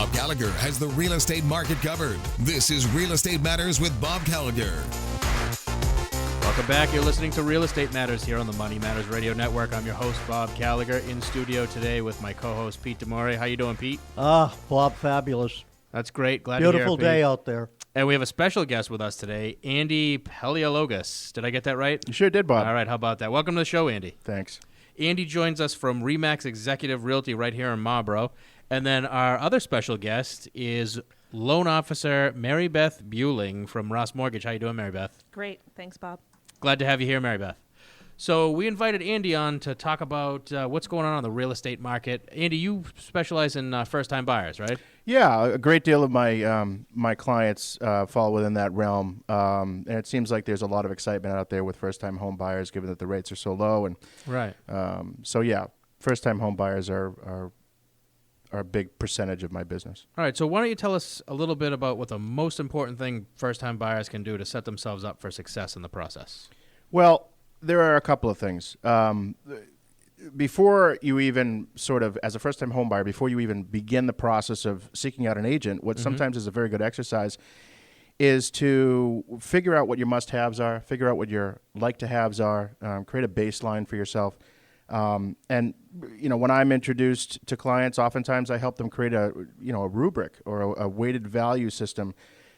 Bob Gallagher has the real estate market covered. This is Real Estate Matters with Bob Gallagher. Welcome back. You're listening to Real Estate Matters here on the Money Matters Radio Network. I'm your host, Bob Gallagher, in studio today with my co-host, Pete DeMore. How you doing, Pete? Bob, fabulous. That's great. Glad to hear it, Beautiful Pete. day out there. And we have a special guest with us today, Andy Paleologos. Did I get that right? You sure did, Bob. All right. How about that? Welcome to the show, Andy. Thanks. Andy joins us from Remax Executive Realty right here in Marlboro. And then our other special guest is Loan Officer Mary Beth Bueling from Ross Mortgage. How you doing, Mary Beth? Great. Thanks, Bob. Glad to have you here, Mary Beth. So we invited Andy on to talk about what's going on the real estate market. Andy, you specialize in first-time buyers, right? Yeah, a great deal of my clients fall within that realm, and it seems like there's a lot of excitement out there with first-time home buyers, given that the rates are so low. And right. So yeah, first-time home buyers are a big percentage of my business. All right. So why don't you tell us a little bit about what the most important thing first-time buyers can do to set themselves up for success in the process? Well, there are a couple of things. Before you even sort of, as a first-time home buyer, before you even begin the process of seeking out an agent, what sometimes is a very good exercise is to figure out what your must-haves are, figure out what your like-to-haves are, create a baseline for yourself. And, you know, when I'm introduced to clients, oftentimes I help them create a rubric or a weighted value system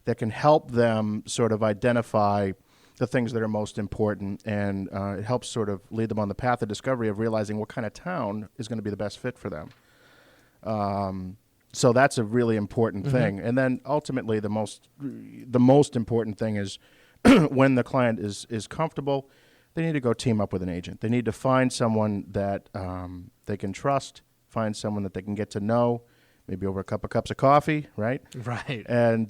that can help them sort of identify the things that are most important, and it helps sort of lead them on the path of discovery of realizing what kind of town is going to be the best fit for them. So that's a really important thing. And then ultimately the most important thing is when the client is comfortable, they need to go team up with an agent. They need to find someone that they can trust, find someone that they can get to know, maybe over a couple of cups of coffee, right? Right. And,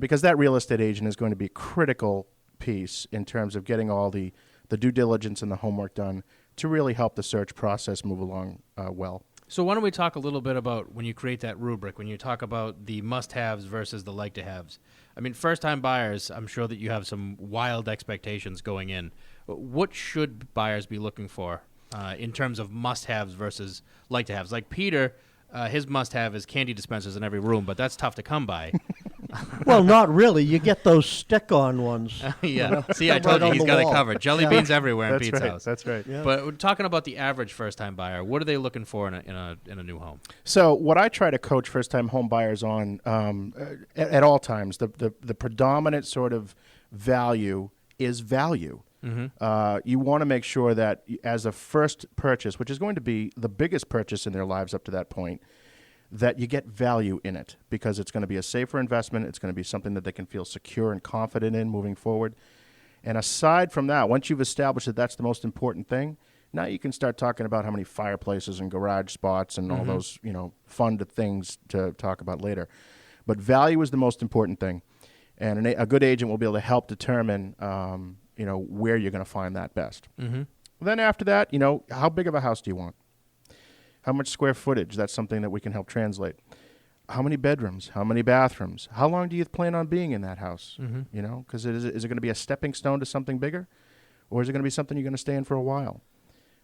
because that real estate agent is going to be critical piece in terms of getting all the due diligence and the homework done to really help the search process move along well. So why don't we talk a little bit about when you create that rubric, when you talk about the must-haves versus the like-to-haves. I mean, first-time buyers, I'm sure that you have some wild expectations going in. What should buyers be looking for in terms of must-haves versus like-to-haves? Like Peter, his must-have is candy dispensers in every room, but that's tough to come by. Well, not really. You get those stick-on ones. Yeah. See, I told you he's got it covered. Jelly beans everywhere in Pete's house. That's right. Yeah. But we're talking about the average first-time buyer. What are they looking for in a new home? So what I try to coach first-time home buyers on at all times, the predominant sort of value is value. You want to make sure that as a first purchase, which is going to be the biggest purchase in their lives up to that point, that you get value in it because it's going to be a safer investment. It's going to be something that they can feel secure and confident in moving forward. And aside from that, once you've established that that's the most important thing, now you can start talking about how many fireplaces and garage spots and all those, fun things to talk about later. But value is the most important thing. And a good agent will be able to help determine, where you're going to find that best. Then after that, how big of a house do you want? How much square footage? That's something that we can help translate. How many bedrooms? How many bathrooms? How long do you plan on being in that house? Because is it going to be a stepping stone to something bigger? Or is it going to be something you're going to stay in for a while?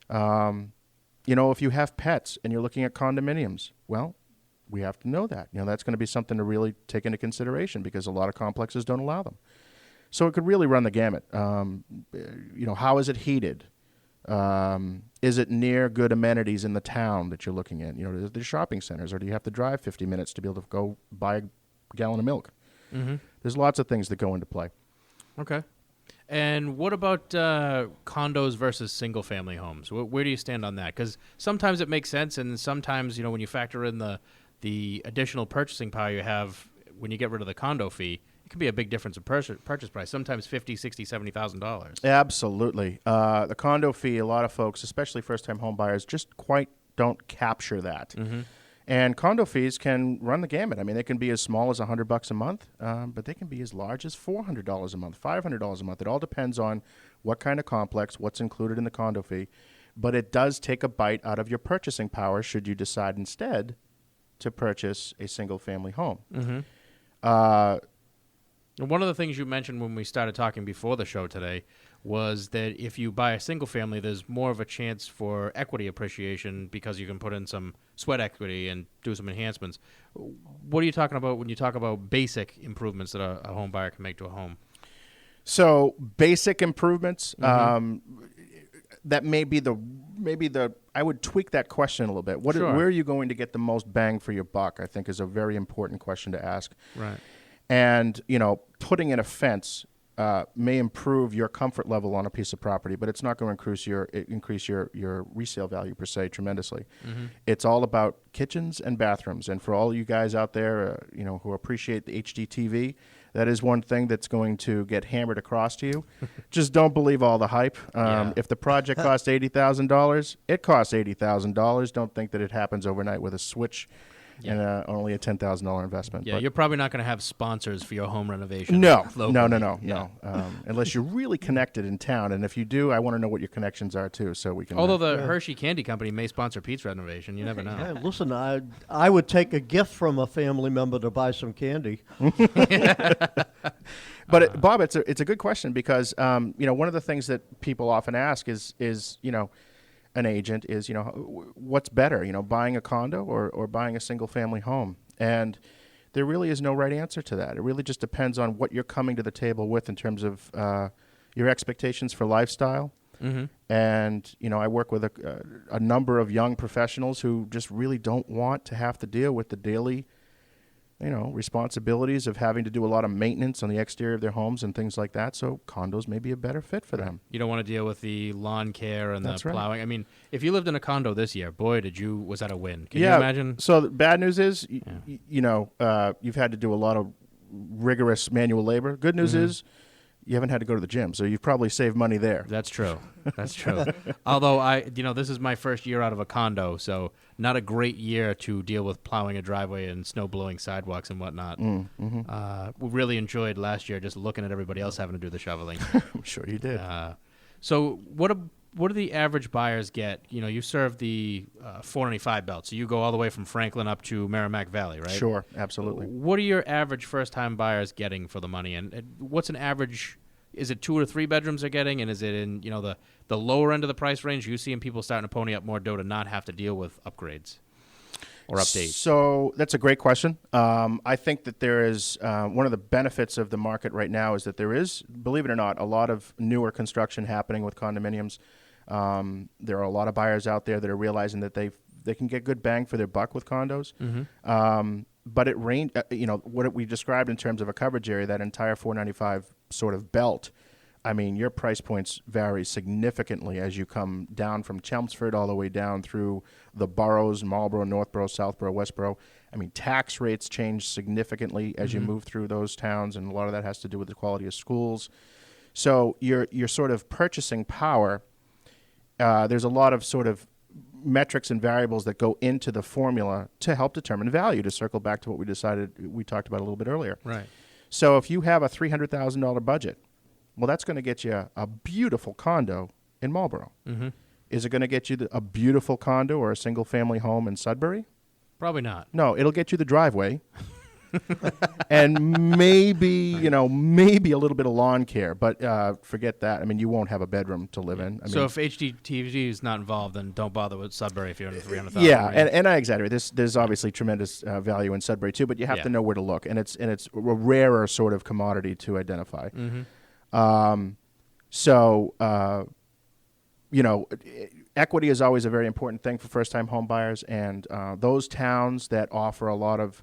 If you have pets and you're looking at condominiums, well, we have to know that. That's going to be something to really take into consideration because a lot of complexes don't allow them. So it could really run the gamut. How is it heated? Is it near good amenities in the town that you're looking at? The shopping centers, or do you have to drive 50 minutes to be able to go buy a gallon of milk? There's lots of things that go into play. Okay. And what about condos versus single-family homes? Where do you stand on that? Because sometimes it makes sense, and sometimes, when you factor in the additional purchasing power you have when you get rid of the condo fee, it can be a big difference in purchase price, sometimes $50,000, $60,000, $70,000. Absolutely. The condo fee, a lot of folks, especially first-time home buyers, just quite don't capture that. And condo fees can run the gamut. I mean, they can be as small as $100 a month, but they can be as large as $400 a month, $500 a month. It all depends on what kind of complex, what's included in the condo fee. But it does take a bite out of your purchasing power should you decide instead to purchase a single-family home. One of the things you mentioned when we started talking before the show today was that if you buy a single family, there's more of a chance for equity appreciation because you can put in some sweat equity and do some enhancements. What are you talking about when you talk about basic improvements that a home buyer can make to a home? So basic improvements, that may be the I would tweak that question a little bit. Sure. Where are you going to get the most bang for your buck? I think is a very important question to ask. Right. And putting in a fence may improve your comfort level on a piece of property, but it's not going to increase your resale value per se tremendously. It's all about kitchens and bathrooms. And for all you guys out there, who appreciate the HDTV, that is one thing that's going to get hammered across to you. Just don't believe all the hype. If the project costs $80,000, it costs $80,000. Don't think that it happens overnight with a switch and only a $10,000 investment. Yeah, but you're probably not going to have sponsors for your home renovation. No. locally. Unless you're really connected in town. And if you do, I want to know what your connections are, too, so we can... Although the Hershey Candy Company may sponsor Pete's renovation. You never know. Hey, listen, I would take a gift from a family member to buy some candy. But Bob, it's a good question because one of the things that people often ask is an agent is what's better, buying a condo or buying a single family home, and there really is no right answer to that. It really just depends on what you're coming to the table with in terms of your expectations for lifestyle. And I work with a number of young professionals who just really don't want to have to deal with the daily responsibilities of having to do a lot of maintenance on the exterior of their homes and things like that. So condos may be a better fit for them. You don't want to deal with the lawn care and That's the right. plowing. I mean, if you lived in a condo this year, boy, was that a win. Can you imagine? So the bad news is, you've had to do a lot of rigorous manual labor. Good news is you haven't had to go to the gym, so you've probably saved money there. That's true. That's true. Although this is my first year out of a condo, so not a great year to deal with plowing a driveway and snow blowing sidewalks and whatnot. We really enjoyed last year just looking at everybody else having to do the shoveling. I'm sure you did. So what do the average buyers get? You serve the 495 belt, so you go all the way from Franklin up to Merrimack Valley, right? Sure, absolutely. What are your average first-time buyers getting for the money, and what's an average? Is it 2 or 3 bedrooms they're getting, and is it in the lower end of the price range? You seeing people starting to pony up more dough to not have to deal with upgrades or updates? So that's a great question. I think that there is one of the benefits of the market right now is that there is, believe it or not, a lot of newer construction happening with condominiums. There are a lot of buyers out there that are realizing that they can get good bang for their buck with condos. But it range, what we described in terms of a coverage area, that entire 495 sort of belt. I mean, your price points vary significantly as you come down from Chelmsford all the way down through the boroughs, Marlborough, Northborough, Southborough, Westborough. I mean, tax rates change significantly as you move through those towns, and a lot of that has to do with the quality of schools. So your sort of purchasing power, there's a lot of sort of metrics and variables that go into the formula to help determine value, to circle back to what we talked about a little bit earlier. Right. So if you have a $300,000 budget, well, that's going to get you a beautiful condo in Marlborough. Is it going to get you a beautiful condo or a single-family home in Sudbury? Probably not. No, it'll get you the driveway and maybe a little bit of lawn care, but forget that. I mean, you won't have a bedroom to live in. So if HGTV is not involved, then don't bother with Sudbury if you're under 300,000. Yeah, and I exaggerate. There's obviously tremendous value in Sudbury too, but you have to know where to look, and it's a rarer sort of commodity to identify. Equity is always a very important thing for first-time home buyers, and those towns that offer a lot of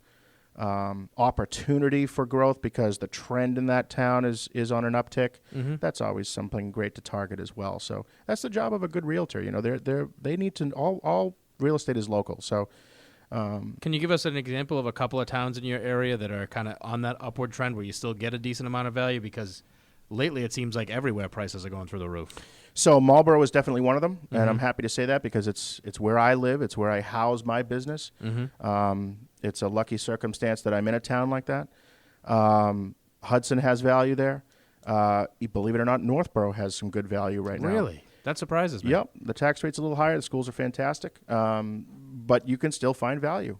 opportunity for growth because the trend in that town is on an uptick, that's always something great to target as well. So that's the job of a good realtor. They need to, all real estate is local. So can you give us an example of a couple of towns in your area that are kind of on that upward trend where you still get a decent amount of value? Because lately it seems like everywhere prices are going through the roof. So Marlborough is definitely one of them, and I'm happy to say that because it's where I live. It's where I house my business. It's a lucky circumstance that I'm in a town like that. Hudson has value there. Believe it or not, Northborough has some good value right now. Really? That surprises me. Yep. The tax rate's a little higher. The schools are fantastic. But you can still find value.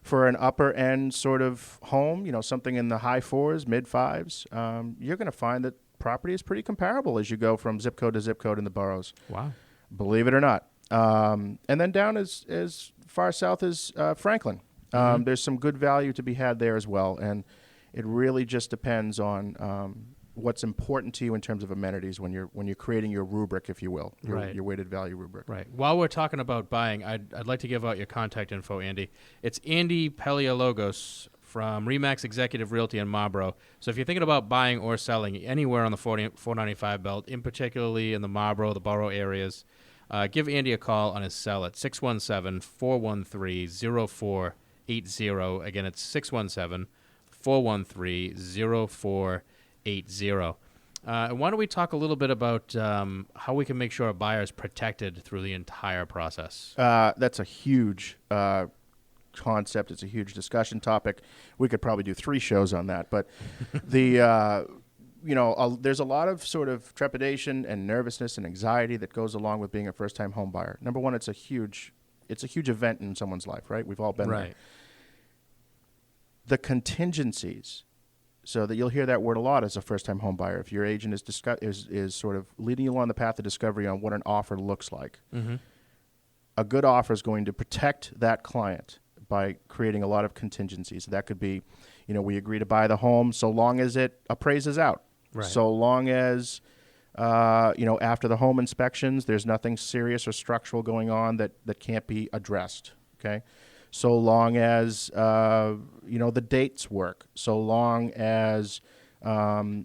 For an upper end sort of home, something in the high 4s, mid 5s, you're going to find that property is pretty comparable as you go from zip code to zip code in the boroughs. Wow. Believe it or not. And then down as far south as Franklin. There's some good value to be had there as well. And it really just depends on what's important to you in terms of amenities when you're creating your rubric, if you will, your weighted value rubric. Right. While we're talking about buying, I'd like to give out your contact info, Andy. It's Andy Paleologos from Remax Executive Realty in Marlboro. So if you're thinking about buying or selling anywhere on the 495 belt, in particularly in the Marlboro, the borough areas, give Andy a call on his cell at 617-413-0480. Again, it's 617-413-0480. Why don't we talk a little bit about how we can make sure a buyer is protected through the entire process? That's a huge concept. It's a huge discussion topic. We could probably do 3 shows on that. But there's a lot of sort of trepidation and nervousness and anxiety that goes along with being a first-time home buyer. Number one, it's a huge event in someone's life, right? We've all been there. The contingencies. So that you'll hear that word a lot as a first-time home buyer. If your agent is sort of leading you along the path of discovery on what an offer looks like, a good offer is going to protect that client by creating a lot of contingencies. That could be, we agree to buy the home so long as it appraises out. Right. So long as, after the home inspections, there's nothing serious or structural going on that can't be addressed, okay? So long as, the dates work, so long as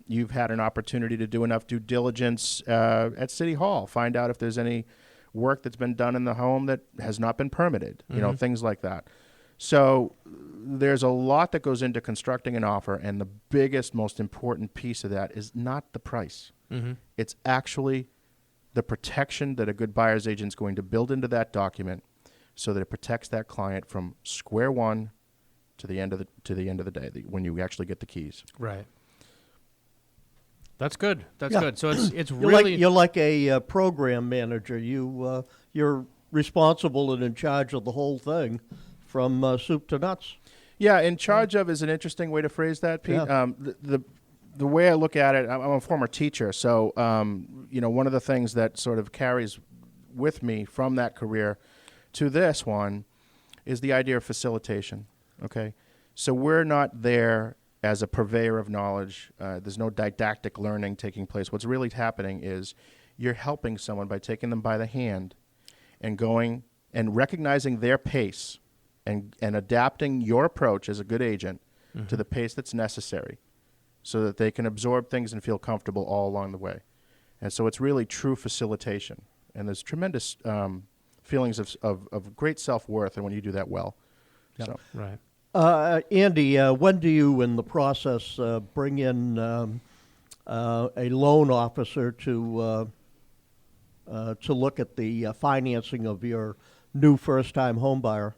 you've had an opportunity to do enough due diligence at City Hall, find out if there's any work that's been done in the home that has not been permitted, things like that. So there's a lot that goes into constructing an offer, and the biggest, most important piece of that is not the price. It's actually the protection that a good buyer's agent is going to build into that document so that it protects that client from square one to the end of the day when you actually get the keys. Right. That's good. That's good. So it's You're really you're like a program manager. You're responsible and in charge of the whole thing, from soup to nuts. Yeah, in charge of is an interesting way to phrase that, Pete. Yeah. The way I look at it, I'm a former teacher, so one of the things that sort of carries with me from that career to this one is the idea of facilitation. Okay, so we're not there as a purveyor of knowledge. There's no didactic learning taking place. What's really happening is you're helping someone by taking them by the hand and going and recognizing their pace and adapting your approach as a good agent to the pace that's necessary so that they can absorb things and feel comfortable all along the way. And so it's really true facilitation. And there's tremendous feelings of great self-worth and when you do that well. Yep. So. right. Andy, when do you, in the process, bring in a loan officer to look at the financing of your new first-time home buyer?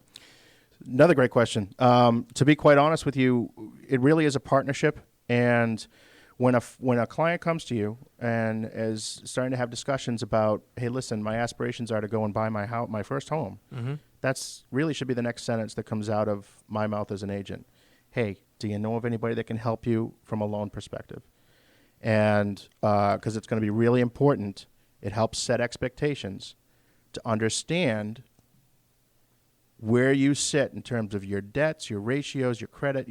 Another great question. To be quite honest with you, it really is a partnership. And when a client comes to you and is starting to have discussions about, hey, listen, my aspirations are to go and buy my first home, that's really should be the next sentence that comes out of my mouth as an agent. Hey, do you know of anybody that can help you from a loan perspective? And because it's going to be really important, it helps set expectations to understand where you sit in terms of your debts, your ratios, your credit,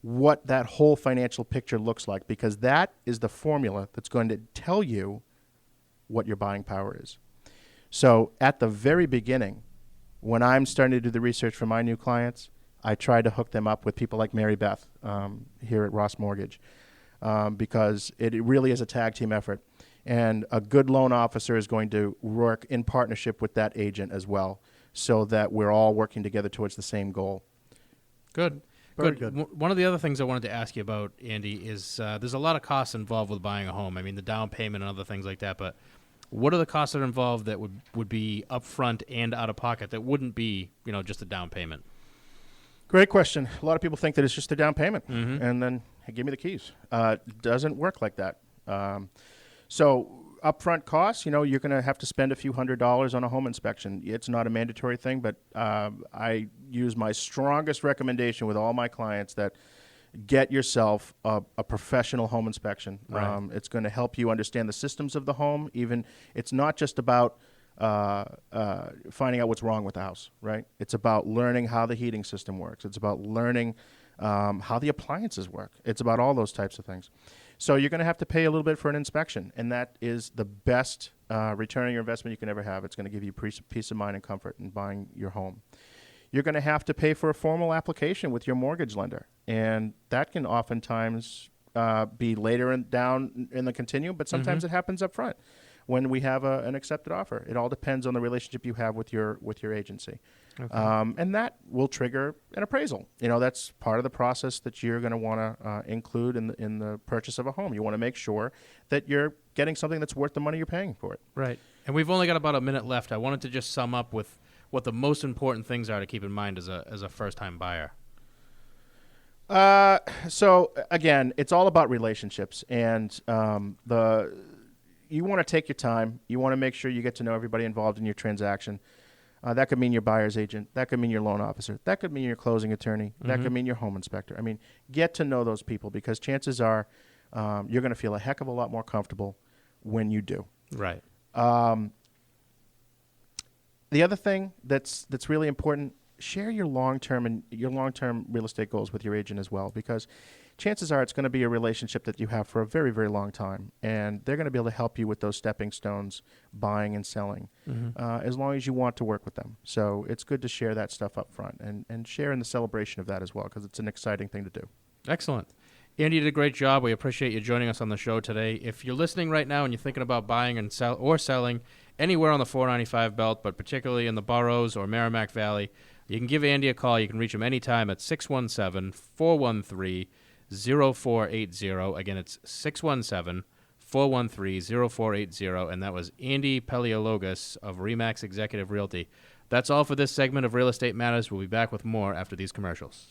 what that whole financial picture looks like, because that is the formula that's going to tell you what your buying power is. So at the very beginning, when I'm starting to do the research for my new clients, I try to hook them up with people like Mary Beth here at Ross Mortgage because it really is a tag team effort. And a good loan officer is going to work in partnership with that agent as well, so that we're all working together towards the same goal. Good. Very good. One of the other things I wanted to ask you about, Andy, is there's a lot of costs involved with buying a home. I mean, the down payment and other things like that, but what are the costs that are involved that would be upfront and out of pocket that wouldn't be, just a down payment? Great question. A lot of people think that it's just a down payment and then, hey, give me the keys. It doesn't work like that. So upfront costs, you're going to have to spend a few $100s on a home inspection. It's not a mandatory thing, but I use my strongest recommendation with all my clients that get yourself a professional home inspection. Right. It's going to help you understand the systems of the home. Even it's not just about finding out what's wrong with the house, right? It's about learning how the heating system works. It's about learning how the appliances work. It's about all those types of things. So you're going to have to pay a little bit for an inspection, and that is the best return on your investment you can ever have. It's going to give you peace of mind and comfort in buying your home. You're going to have to pay for a formal application with your mortgage lender, and that can oftentimes be later down in the continuum, but sometimes it happens up front when we have an accepted offer. It all depends on the relationship you have with your agency. Okay. And that will trigger an appraisal. That's part of the process that you're going to want to include in the purchase of a home. You want to make sure that you're getting something that's worth the money you're paying for it. Right. And we've only got about a minute left. I wanted to just sum up with what the most important things are to keep in mind as a first-time buyer. So again, it's all about relationships, and you want to take your time. You want to make sure you get to know everybody involved in your transaction. That could mean your buyer's agent. That could mean your loan officer. That could mean your closing attorney. That could mean your home inspector. I mean, get to know those people, because chances are you're going to feel a heck of a lot more comfortable when you do. Right. The other thing that's really important, share your long-term real estate goals with your agent as well, because chances are it's going to be a relationship that you have for a very, very long time, and they're going to be able to help you with those stepping stones, buying and selling, as long as you want to work with them. So it's good to share that stuff up front and share in the celebration of that as well, because it's an exciting thing to do. Excellent. Andy did a great job. We appreciate you joining us on the show today. If you're listening right now and you're thinking about buying and selling anywhere on the 495 belt, but particularly in the boroughs or Merrimack Valley, you can give Andy a call. You can reach him anytime at 617-413-0480. Again, it's 617-413-0480, and that was Andy Paleologos of Remax Executive Realty. That's all for this segment of Real Estate Matters. We'll be back with more after these commercials.